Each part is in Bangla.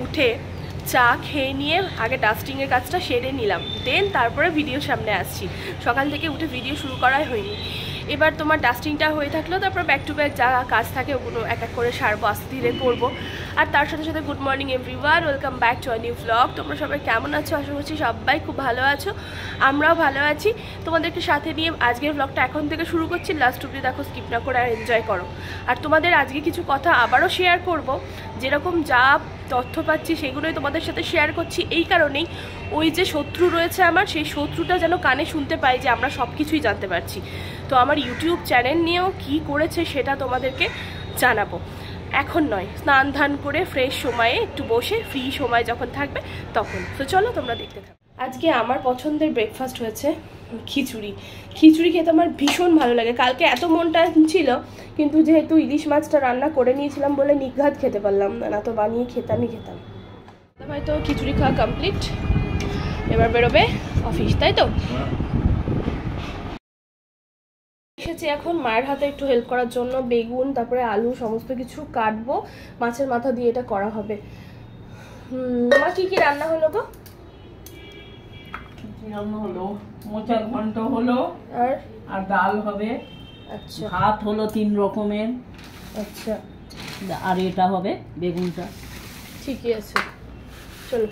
উঠে চা খেয়ে নিয়ে আগে ডাস্টিংয়ের কাজটা সেরে নিলাম, দেন তারপরে ভিডিওর সামনে আসছি। সকাল থেকে উঠে ভিডিও শুরু করাই হয়নি। এবার তোমার ডাস্টিংটা হয়ে থাকলো, তারপর ব্যাক টু ব্যাক যা কাজ থাকে ওগুলো এক এক করে সারবো, আস্তে ধীরে করবো। আর তার সাথে সাথে good morning everyone, welcome back to a new blog. তোমরা সবাই কেমন আছো? আশা করছি সবাই খুব ভালো আছো, আমরাও ভালো আছি। তোমাদেরকে সাথে নিয়ে আজকের ব্লগটা এখন থেকে শুরু করছি, লাস্ট অব্দি দেখো, স্কিপ না করে আর এনজয় করো। আর তোমাদের আজকে কিছু কথা আবারও শেয়ার করব, যেরকম যা তথ্য পাচ্ছি সেগুলোই তোমাদের সাথে শেয়ার করছি। এই কারণেই, ওই যে শত্রু রয়েছে আমার, সেই শত্রুটা যেন কানে শুনতে পাই যে আমরা সব কিছুই জানতে পারছি। তো আমার ইউটিউব চ্যানেল নিয়েও কি করেছে সেটা তোমাদেরকে জানাবো, এখন নয়, স্নান ধান করে ফ্রেশ সময়ে একটু বসে ফ্রি সময় যখন থাকবে তখন। তো চলো তোমরা দেখতে থাকো। আজকে আমার পছন্দের ব্রেকফাস্ট হয়েছে খিচুড়ি। খিচুড়ি খেতে আমার ভীষণ ভালো লাগে। কালকে এত মনটা ছিল, কিন্তু যেহেতু ইলিশ মাছটা রান্না করে নিয়েছিলাম বলে নিঘাত খেতে পারলাম না, তো বানিয়ে খেতাম। হয়তো খিচুড়ি খাওয়া কমপ্লিট, এবার বেরোবে অফিস, তাই তো? এসেছি এখন মায়ের হাতে একটু হেল্প করার জন্য। বেগুন তারপরে আলু সমস্ত কিছু কাটবো, মাছের মাথা দিয়ে এটা করা হবে। তোমার কি কি রান্না হলো গো? হলো মোচার ঘন্ট হলো, আর ডাল হবে। আচ্ছা, ভাত হলো 3 রকমের। আচ্ছা, আর এটা হবে বেগুনটা। ঠিকই আছে, চলো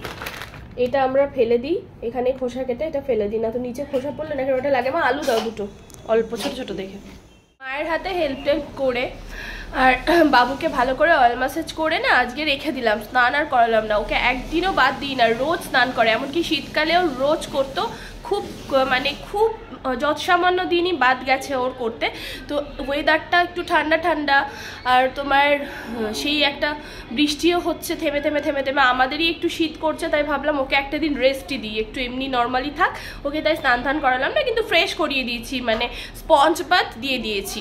এটা আমরা ফেলে দিই। এখানে খোসা কেটে এটা ফেলে দিই, না তো নিচে খোসা পড়লে নাকি ওটা লাগে। মা আলু দাও দুটো, অল্প ছোট ছোট দেখে। মায়ের হাতে হেল্প করে আর বাবুকে ভালো করে অয়েল ম্যাসাজ করে না আজকে রেখে দিলাম, স্নান আর করালাম না। ওকে একদিনও বাদ দিই না, রোজ স্নান করে, এমনকি শীতকালেও রোজ করতো। খুব যৎসামান্য দিনই বাদ গেছে ওর করতে। তো ওয়েদারটা একটু ঠান্ডা ঠান্ডা, আর তোমার সেই একটা বৃষ্টিও হচ্ছে থেমে থেমে, আমাদেরই একটু শীত করছে, তাই ভাবলাম ওকে একটা দিন রেস্টই দিই, একটু এমনি নর্মালি থাক ওকে। তাই স্নান ধান করালাম না, কিন্তু ফ্রেশ করিয়ে দিয়েছি, মানে স্পঞ্জ বাথ দিয়ে দিয়েছি।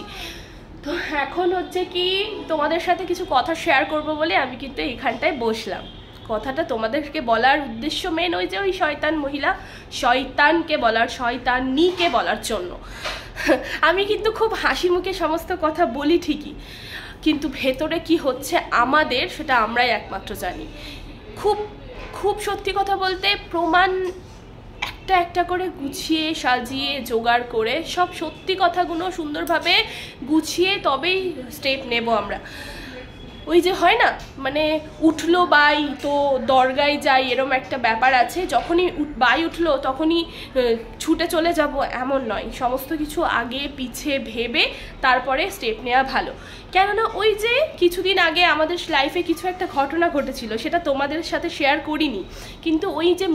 তো এখন হচ্ছে কি, তোমাদের সাথে কিছু কথা শেয়ার করব বলে আমি কিন্তু এইখানটায় বসলাম। কথাটা তোমাদেরকে বলার উদ্দেশ্য মেন ওই যে ওই শয়তান মহিলা, শয়তানকে বলার, শয়তানিকে বলার জন্য। আমি কিন্তু খুব হাসি মুখে সমস্ত কথা বলি ঠিকই, কিন্তু ভেতরে কি হচ্ছে আমাদের সেটা আমরাই একমাত্র জানি। খুব খুব সত্যি কথা বলতে, প্রমাণ একটা একটা করে গুছিয়ে সাজিয়ে জোগাড় করে সব সত্যি কথাগুলো সুন্দরভাবে গুছিয়ে তবেই স্টেপ নেব আমরা। ওই যে হয় না, মানে উঠলো বাই তো দরগায় যাই, এরম একটা ব্যাপার আছে। যখনই বাই উঠলো তখনই ছুটে চলে যাব এমন নয়, সমস্ত কিছু আগে পিছে ভেবে তারপরে স্টেপ নেওয়া ভালো। কেননা ওই যে কিছুদিন আগে আমাদের লাইফে কিছু একটা ঘটনা ঘটেছিল, সেটা তোমাদের সাথে শেয়ার করিনি, কিন্তু ওই যে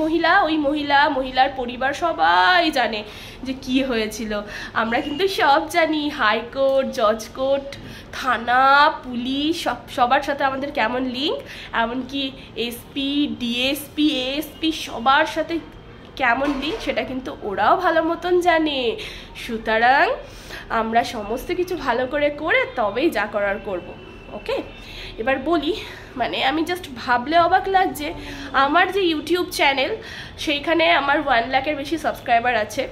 মহিলার পরিবার সবাই জানে যে কি হয়েছিল। আমরা কিন্তু সব জানি, হাইকোর্ট, জজ কোর্ট, থানা, পুলিশ, সবার সাথে আমাদের কেমন লিঙ্ক, এমনকি এসপি, ডিএসপি, এএসপি সবার সাথে কেমন লিঙ্ক সেটা কিন্তু ওরাও ভালো মতন জানে। সুতরাং আমরা সমস্ত কিছু ভালো করে তবেই যা করার করব। ওকে, এবার বলি, মানে আমি জাস্ট ভাবলে অবাক লাগছে, আমার যে ইউটিউব চ্যানেল সেইখানে আমার 1 লাখের বেশি সাবস্ক্রাইবার আছে।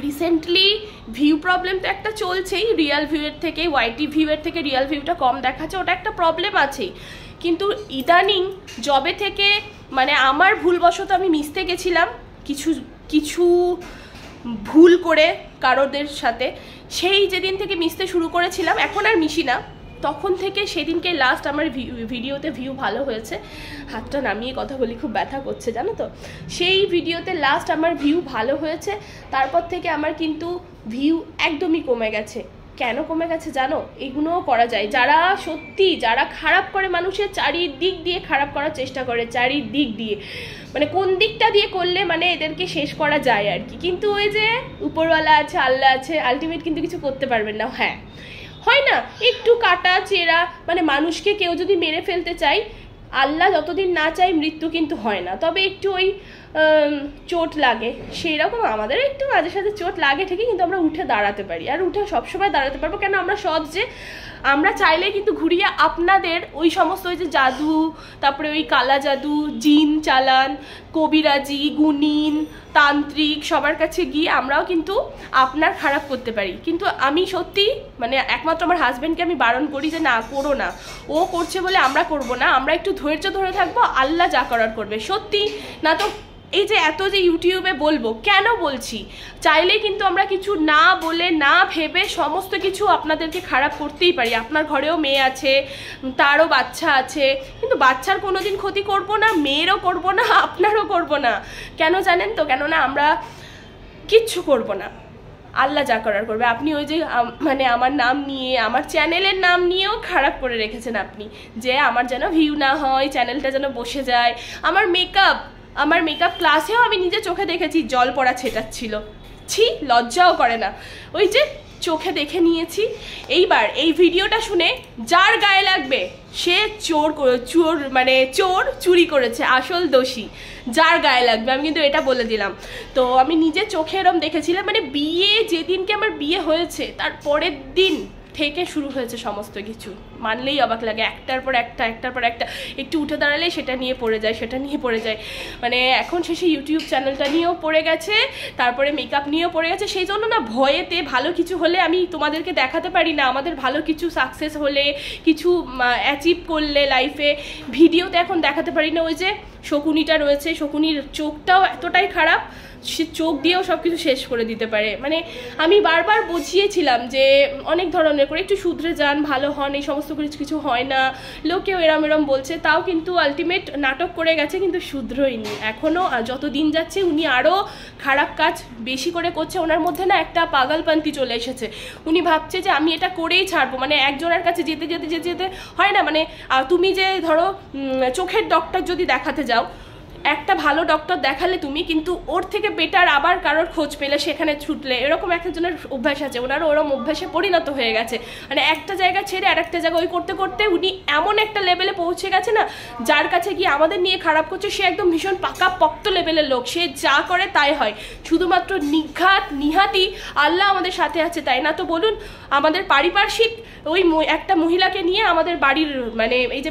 রিসেন্টলি ভিউ প্রবলেম তো একটা চলছেই, রিয়েল ভিউয়ের থেকে ওয়াইটি ভিউয়ের থেকে রিয়েল ভিউটা কম দেখাচ্ছে, ওটা একটা প্রবলেম আছেই। কিন্তু ইদানিং জবে থেকে, মানে আমার ভুলবশত আমি মিশতে গেছিলাম কিছু ভুল করে কারোদের সাথে, সেই যেদিন থেকে মিশতে শুরু করেছিলাম, এখন আর মিশি না, তখন থেকে সেদিনকে লাস্ট আমার ভিডিওতে ভিউ ভালো হয়েছে। হাতটা নামিয়ে কথা বলি, খুব ব্যথা করছে জানো তো। সেই ভিডিওতে লাস্ট আমার ভিউ ভালো হয়েছে, তারপর থেকে আমার কিন্তু ভিউ একদমই কমে গেছে। কেন কমে গেছে জানো? এগুলোও করা যায়, যারা খারাপ করে, মানুষের চারিদিক দিয়ে খারাপ করার চেষ্টা করে, চারিদিক দিয়ে, মানে কোন দিকটা দিয়ে করলে মানে এদেরকে শেষ করা যায় আর কি। কিন্তু ওই যে উপরওয়ালা আছে, আল্লাহ আছে, আলটিমেট কিন্তু কিছু করতে পারবেন না। হ্যাঁ, হয় না একটু কাটা চেরা, মানে মানুষকে কেউ যদি মেরে ফেলতে চাই, আল্লাহ যতদিন না চাই মৃত্যু কিন্তু হয় না, তবে একটু ওই চোট লাগে, সেই রকম আমাদের একটু মাঝে সাথে চোট লাগে ঠিকই, কিন্তু আমরা উঠে দাঁড়াতে পারি, আর উঠে সবসময় দাঁড়াতে পারবো কেন, আমরা সৎ যে আমরা চাইলে কিন্তু ঘুরিয়ে আপনাদের ওই সমস্ত ওই যে জাদু, তারপরে ওই কালা জাদু, জিন চালান, কবিরাজি, গুণিন, তান্ত্রিক সবার কাছে গিয়ে আমরাও কিন্তু আপনার খারাপ করতে পারি। কিন্তু আমি সত্যি মানে একমাত্র আমার হাজব্যান্ডকে আমি বারণ করি যে না করো না, ও করছে বলে আমরা করব না, আমরা একটু ধৈর্য ধরে থাকবো, আল্লাহ যা করার করবে। সত্যি না তো এই যে এত যে ইউটিউবে বলবো, কেন বলছি, চাইলেই কিন্তু আমরা কিছু না বলে না ভেবে সমস্ত কিছু আপনাদেরকে খারাপ করতেই পারি। আপনার ঘরেও মেয়ে আছে, তারও বাচ্চা আছে, কিন্তু বাচ্চার কোনোদিন ক্ষতি করব না, মেয়েরও করব না, আপনারও করব না। কেন জানেন তো, কেননা আমরা কিচ্ছু করব না, আল্লাহ যা করার করবে। আপনি ওই যে মানে আমার নাম নিয়ে, আমার চ্যানেলের নাম নিয়েও খারাপ করে রেখেছেন আপনি, যে আমার যেন ভিউ না হয়, চ্যানেলটা যেন বসে যায়। আমার মেকআপ ক্লাসেও আমি নিজে চোখে দেখেছি জল পড়া ছেটাচ্ছিল, ছি, লজ্জাও করে না, ওই যে চোখে দেখে নিয়েছি। এইবার এই ভিডিওটা শুনে যার গায়ে লাগবে সে চোর চুরি করেছে, আসল দোষী যার গায়ে লাগবে, আমি কিন্তু এটা বলে দিলাম। তো আমি নিজে চোখে এরম দেখেছিলাম, মানে বিয়ে যেদিনকে আমার বিয়ে হয়েছে তার পরের দিন থেকে শুরু হয়েছে সমস্ত কিছু, মানলেই অবাক লাগে, একটার পর একটা একটু উঠে দাঁড়ালে সেটা নিয়ে পড়ে যায়, মানে এখন শেষে ইউটিউব চ্যানেলটা নিয়েও পড়ে গেছে, তারপরে মেকআপ নিয়েও পড়ে গেছে। সেই জন্য না ভয়েতে ভালো কিছু হলে আমি তোমাদেরকে দেখাতে পারি না, আমাদের ভালো কিছু সাকসেস হলে, কিছু অ্যাচিভ করলে লাইফে, ভিডিওতে এখন দেখাতে পারি না। ওই যে শকুনিটা রয়েছে, শকুনির চোখটাও এতটাই খারাপ, সে চোখ দিয়েও সব কিছু শেষ করে দিতে পারে। মানে আমি বারবার বুঝিয়েছিলাম যে অনেক ধরনের করে একটু শুধরে যান, ভালো হন, এই সমস্ত কিছু হয় না, লোকেও এরম বলছে, তাও কিন্তু আলটিমেট নাটক করে গেছে, কিন্তু শুধরোয়নি। এখনও যত দিন যাচ্ছে উনি আরও খারাপ কাজ বেশি করে করছে, ওনার মধ্যে না একটা পাগলপন্থী চলে এসেছে, উনি ভাবছে যে আমি এটা করেই ছাড়বো। মানে একজনের কাছে যেতে হয় না, মানে তুমি যে ধরো চোখের ডক্টর যদি দেখাতে যাও, একটা ভালো ডক্টর দেখালে তুমি, কিন্তু ওর থেকে বেটার আবার কারোর খোঁজ পেলে সেখানে ছুটলে, এরকম একটা জনের অভ্যাস আছে, ওনারও ওরকম অভ্যাসে পরিণত হয়ে গেছে। মানে একটা জায়গা ছেড়ে আর একটা জায়গা ওই করতে করতে উনি এমন একটা লেভেলে পৌঁছে গেছে না, যার কাছে গিয়ে আমাদের নিয়ে খারাপ করছে, সে একদম ভীষণ পাকা পক্ত লেভেলের লোক, সে যা করে তাই হয়, শুধুমাত্র নিহাতি আল্লাহ আমাদের সাথে আছে, তাই না? তো বলুন, আমাদের পারিপার্শ্বিক ওই একটা মহিলাকে নিয়ে আমাদের বাড়ির মানে এই যে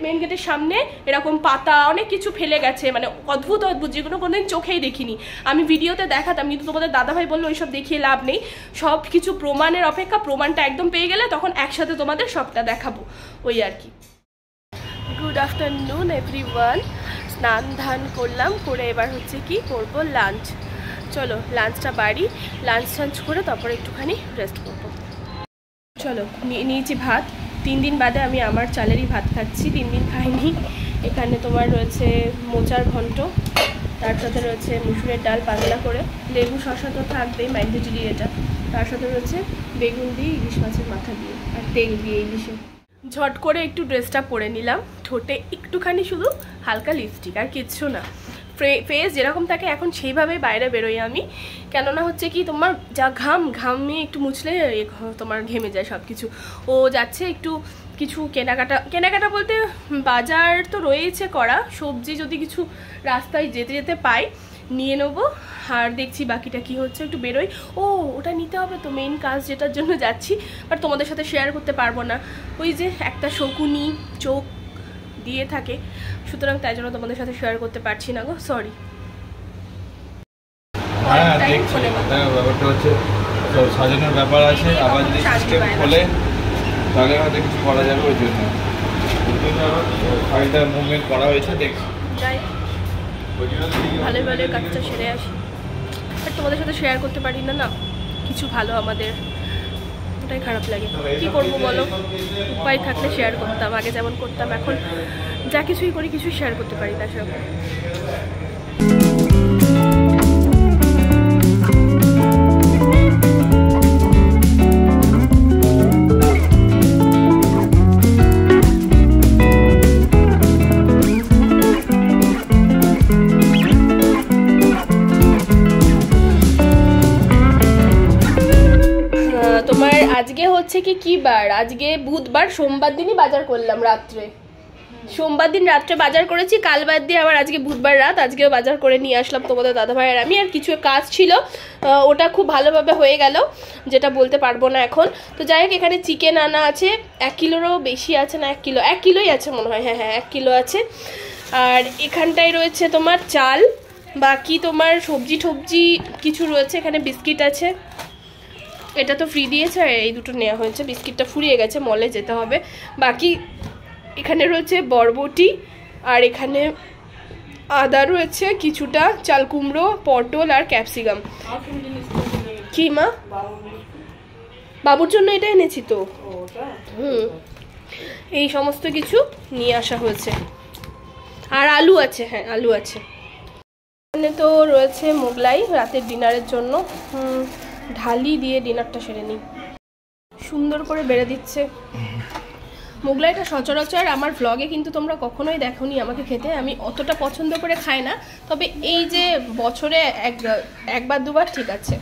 মেন গেটের সামনে এরকম পাতা অনেক কিছু ফেলে গেছে, মানে অদ্ভুত যেগুলো কোনোদিন চোখেই দেখিনি। আমি ভিডিওতে দেখাতাম, কিন্তু তোমাদের দাদাভাই বললো ওইসব দেখিয়ে লাভ নেই, সব কিছু প্রমাণের অপেক্ষা, প্রমাণটা একদম পেয়ে গেলে তখন একসাথে তোমাদের সবটা দেখাবো, ওই আর কি। গুড আফটারনুন এভরিওয়ান, স্নান ধান করলাম, করে এবার হচ্ছে কি করবো, লাঞ্চ। চলো লাঞ্চটা বাড়ি, লাঞ্চ করে তারপর একটুখানি রেস্ট করবো। চলো নিয়েছি ভাত, 3 দিন বাদে আমি আমার চালেরই ভাত খাচ্ছি, 3 দিন খাইনি। এখানে তোমার রয়েছে মোচার ঘন্ট, তার সাথে রয়েছে মুসুরের ডাল পাতলা করে, লেবু শসা তো থাকবেই, ম্যান্ডেটরি এটা, তার সাথে রয়েছে বেগুন দিয়ে, ইলিশ মাছের মাথা দিয়ে, আর তেল দিয়ে ইলিশে। ঝট করে একটু ড্রেসটা পরে নিলাম, ঠোঁটে একটুখানি শুধু হালকা লিপস্টিক, আর কিচ্ছু না। ফেস যেরকম থাকে এখন সেইভাবেই বাইরে বেরোই আমি, কেননা হচ্ছে কি তোমার যা ঘামে একটু মুছলে তোমার ঘেমে যায় সব কিছু। ও যাচ্ছে একটু কিছু কেনাকাটা বলতে বাজার তো রয়েছে করা, সবজি যদি কিছু রাস্তায় যেতে পাই নিয়ে নেবো, আর দেখছি বাকিটা কি হচ্ছে, একটু বেরোই। ওটা নিতে হবে তো, মেইন কাজ যেটার জন্য যাচ্ছি, বাট তোমাদের সাথে শেয়ার করতে পারবো না, ওই যে একটা শকুনি চোখ দিয়ে থাকে, সুতরাং তাই জন্য তোমাদের সাথে শেয়ার করতে পারছি না গো, সরি। ব্যাপারটা হচ্ছে সাজানোর ব্যাপার আছে, আবার যদি সিস্টেম খোলে তাহলে হয়তো কিছু করা যাবে, ওই জন্য ফাইলটা মুভমেন্ট করা হয়েছে, দেখছি ভালো কাজটা সেরে আসি, আর তোমাদের সাথে শেয়ার করতে পারি না, কিছু ভালো আমাদের, ওটাই খারাপ লাগে। কি করবো বলো, উপায় থাকলে শেয়ার করতাম, আগে যেমন করতাম, এখন যা কিছুই করি কিছুই শেয়ার করতে পারি না সেরকম। আজকে হচ্ছে কি বার, আজকে বুধবার, সোমবার দিনই বাজার করলাম রাত্রে, সোমবার দিন রাত্রে বাজার করেছি, কাল বাদ দিয়ে আবার আজকে বুধবার রাত, আজকেও বাজার করে নিয়ে আসলাম তোমাদের দাদাভাই আর আমি। আর কিছু কাজ ছিল, ওটা খুব ভালোভাবে হয়ে গেল, যেটা বলতে পারবো না এখন। তো যাই হোক, এখানে চিকেন আনা আছে, 1 কিলোরও বেশি আছে না, 1 কিলোই আছে মনে হয়, হ্যাঁ 1 কিলো আছে। আর এখানটায় রয়েছে তোমার চাল, বাকি তোমার সবজি টবজি কিছু রয়েছে, এখানে বিস্কিট আছে, এটা তো ফ্রি দিয়েছে আর এই দুটো নেওয়া হয়েছে, বিস্কিটটা ফুরিয়ে গেছে, মলে যেতে হবে। বাকি এখানে রয়েছে বরবটি, আর এখানে আদা রয়েছে কিছুটা, চাল কুমড়ো, পটল আর ক্যাপসিকাম। কি মা? বাবুর জন্য এটা এনেছি তো। এই সমস্ত কিছু নিয়ে আসা হয়েছে। আর আলু আছে, হ্যাঁ আলু আছে। এখানে তো রয়েছে মোগলাই রাতের ডিনারের জন্য, ঢালি দিয়ে ডিনারটা সেরে নিই। সুন্দর করে বেড়ে দিচ্ছে মোগলাইটা। সচরাচর আমার ভ্লগে কিন্তু তোমরা কখনোই দেখোনি আমাকে খেতে, আমি অতটা পছন্দ করে খাই না। তবে এই যে বছরে একবার দুবার ঠিক আছে,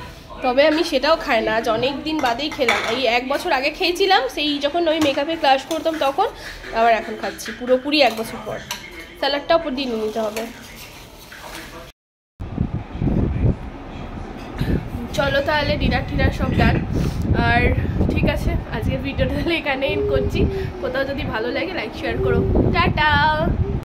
তবে আমি সেটাও খাই না, আজ অনেক দিন বাদেই খেলাম। এই 1 বছর আগে খেয়েছিলাম, সেই যখন ওই মেকআপে ক্লাস করতাম তখন, আবার এখন খাচ্ছি পুরোপুরি 1 বছর পর। স্যালাডটা উপর দিয়ে নিতে হবে। চলো তাহলে ডিনার টিনার সব ডান। আর ঠিক আছে, আজকের ভিডিওটা তাহলে এখানে এন্ড করছি। কোথাও যদি ভালো লাগে লাইক শেয়ার করো। টাটা।